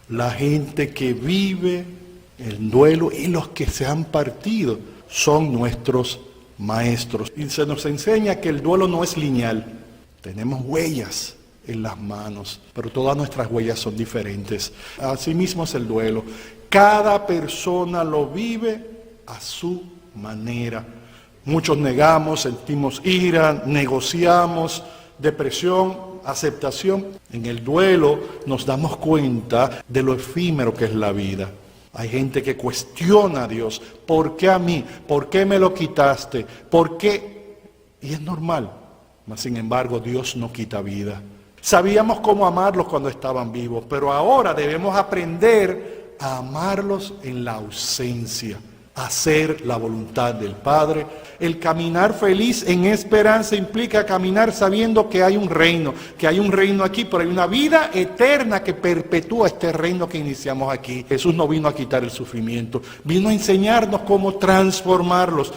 La gente que vive el duelo y los que se han partido son nuestros maestros. Y se nos enseña que el duelo no es lineal. Tenemos huellas en las manos, pero todas nuestras huellas son diferentes. Asimismo es el duelo. Cada persona lo vive a su manera. Muchos negamos, sentimos ira, negociamos, depresión, aceptación. En el duelo nos damos cuenta de lo efímero que es la vida. Hay gente que cuestiona a Dios. ¿Por qué a mí? ¿Por qué me lo quitaste? ¿Por qué? Y es normal. Mas, sin embargo, Dios no quita vida. Sabíamos cómo amarlos cuando estaban vivos, pero ahora debemos aprender a amarlos en la ausencia. Hacer la voluntad del Padre. El caminar feliz en esperanza implica caminar sabiendo que hay un reino aquí, pero hay una vida eterna que perpetúa este reino que iniciamos aquí. Jesús no vino a quitar el sufrimiento, vino a enseñarnos cómo transformarlos.